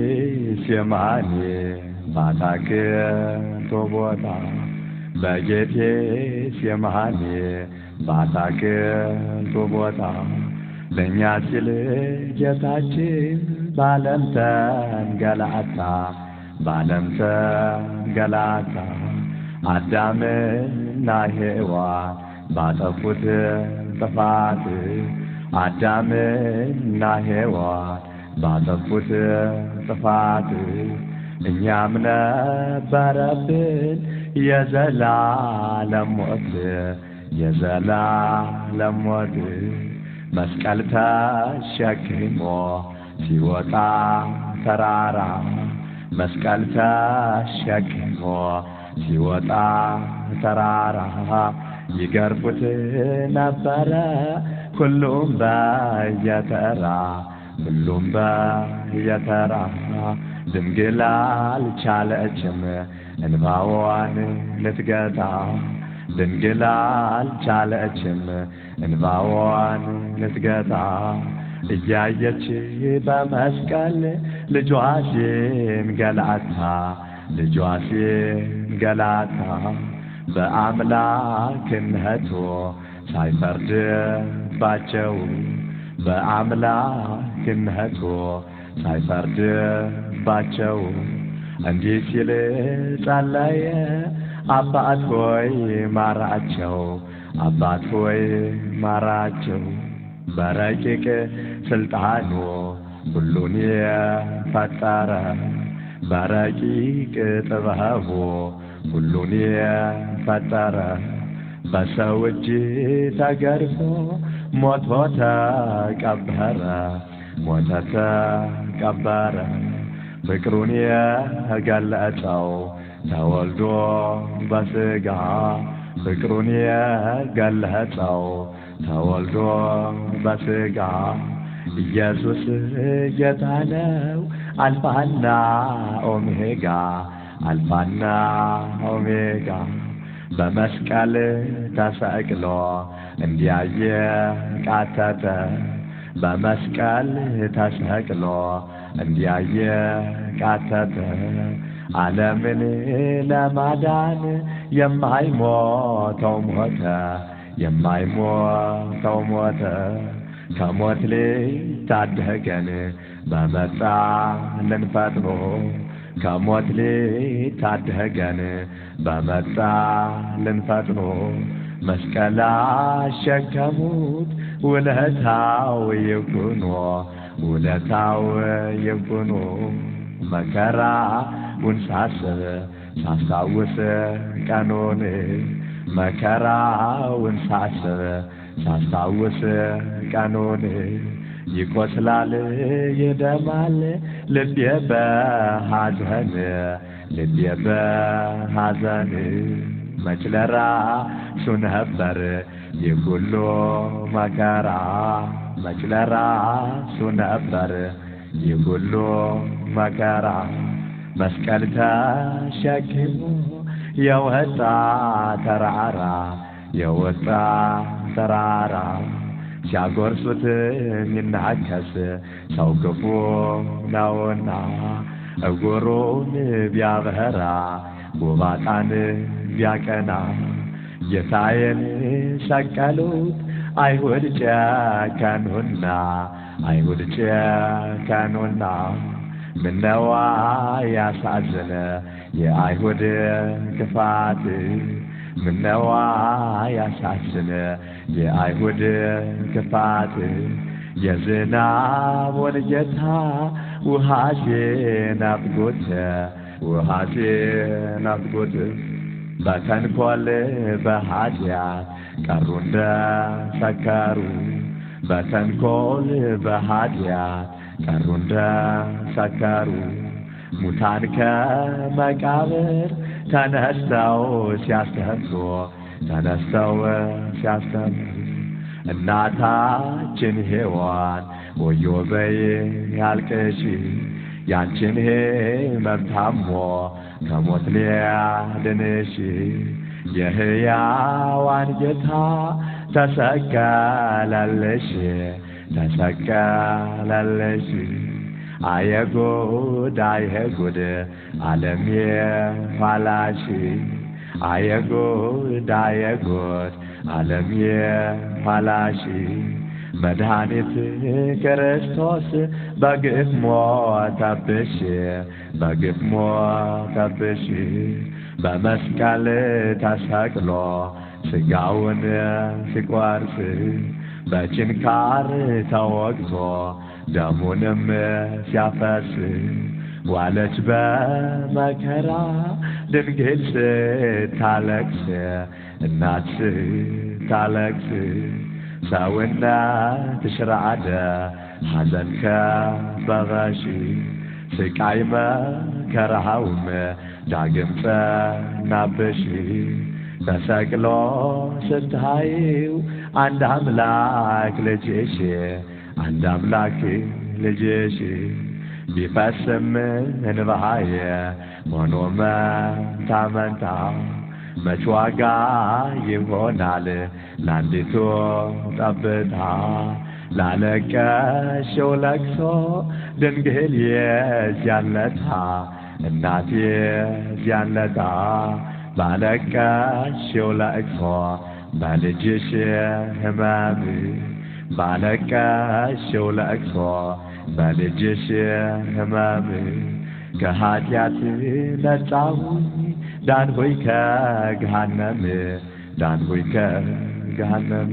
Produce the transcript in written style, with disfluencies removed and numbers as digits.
በጌቴሴማኒ በአትክልቱ ቦታ በጌቴሴማኒ በአትክልቱ ቦታ ለእኛ ሲል ጌታችን በዓለም ተንገላታ በዓለም ተንገላታ አዳምና ሔዋን ባጠፉት ጥፋት አዳምና ሔዋን ባጠፉት ጥፋት እኛም ነበረብን የዘላለም ሞት የዘላለም ሞት መስቀል ተሸክሞ ሲወጣ ተራራ መስቀል ተሸክሞ ሲወጣ ተራራ ይገርፉት ነበረ ሁሉም በየተራ ሁሉም በየተራ ድንግል አልቻለችም እንባዋን ልትገታ ድንግል አልቻለችም እንባዋን ልትገታ እያየች በመስቀል ልጇ ሲንገላታ ልጇ ሲንገላታ በአምላክነቱ ሳይፈርድባቸው በአምላክነቱ ሳይፈርድባቸው እንዲህ ሲል ጸለየ አባት ሆይ ማራቸው አባት ሆይ ማራቸው በረቂቅ ስልጣኑ ሁሉን የፈጠረ በረቂቅ ጥበቡ ሁሉን የፈጠረ በሰው እጅ ተገርፎ ሞቶ ተቀበረ ሞቶ ተቀበረ ፍቅሩን የገለጸው ተወልዶ በሥጋ ፍቅሩን የገለጸው ተወልዶ በሥጋ ኢየሱስ ጌታ ነው አልፋና ኦሜጋ አልፋና ኦሜጋ በመስቀል ተሰቅሎ እንዲያየ ቃተተ በመስቀል ተሰቅሎ እንዲያየ ቃተተ ዓለምን ለማዳን የማይሞተው ሞተ የማይሞተው ሞተ ከሞት ሊታደገን በመጣልን ፈጥኖ ከሞት ሊታደገን በመጣልን ፈጥኖ መስቀል አሸከሙት ውለታው ይኩኖ ውለታው ይኩኖ መከራውን ሳስታውስ ቀኑን መከራውን ሳስታውስ ቀኑን ይቆስላል ይደማል ልቤ በሐዘን ልቤ በሐዘን መች ለራሱ ነበር ይህ ሁሉ መከራ መች ለራሱ ነበር ይህ ሁሉ መከራ መስቀል ተሸክሞ የወጣ ተራራ የወጣ ተራራ ሲያጎርሱት የሚናከስ ሰው ክፉ ነውና እግሩን ቢያበራ ጎባጣን ቢያቀና ጌታዬን ሰቀሉት አይሁድ ጨከኑና አይሁድ ጨከኑና ምነዋ ያሳዘነ የአይሁድ ክፋት ምነዋ ያሳዝነ የአይሁድ ክፋት የዝናቡን ጌታ ውሃ ሲናፍቁት ውሃ ሲናፍቁት በተንኰል በኃጢአት ቀሩ እንደ ሰከሩ በተንኰል በኃጢአት ቀሩ እንደ ሰከሩ ሙታን ከመቃብር ተነስተው ሲያስተምሩ እናታችን ሔዋን ወዮ በይ አልቅሺ ያንቺን ሕመም ታሞ ከሞት ሊያድንሽ የሕያዋን ጌታ ተሰቀለልሽ አየጉድ አየጉድ ዓለም የኋላሽ አየጉድ አየጉድ ዓለም የኋላሽ መድኃኒት ክርስቶስ በግፍ ሞተብሽ በግፍ ሞተብሽ በመስቀል ተሰቅሎ ሥጋውን ሲቆርስ በችንካር ተወግቶ ደሙንም ሲያፈስ ዋለች በመከራ ድንግል ስታለቅስ እናት ስታለቅስ ሰውነትሽ ረዓደ ሐዘን ከበበሽ ስቃይ መከራውም ዳግም ጸናብሽ ተሰቅሎ ስታዪው አንድ አምላክ ልጅሽ አንድ አምላክ ልጅሽ ቢፈስም እንባዬ ሆኖ መንታ መንታ መች ዋጋ ይሆናል ለአንዲቱ ጠብታ ላለቀሽው ለቅሶ ድንግል የዚያን ለታ እናቴ የዚያን ለታ ባለቀሽው ለቅሶ በልጅሽ ሕመም ባለቀሽው ለቅሶ በልጅሽ ሕመም ከኃጢአት ነጻሁኝ ዳንሁኝ ከገሃነም ዳንሁኝ ከገሃነም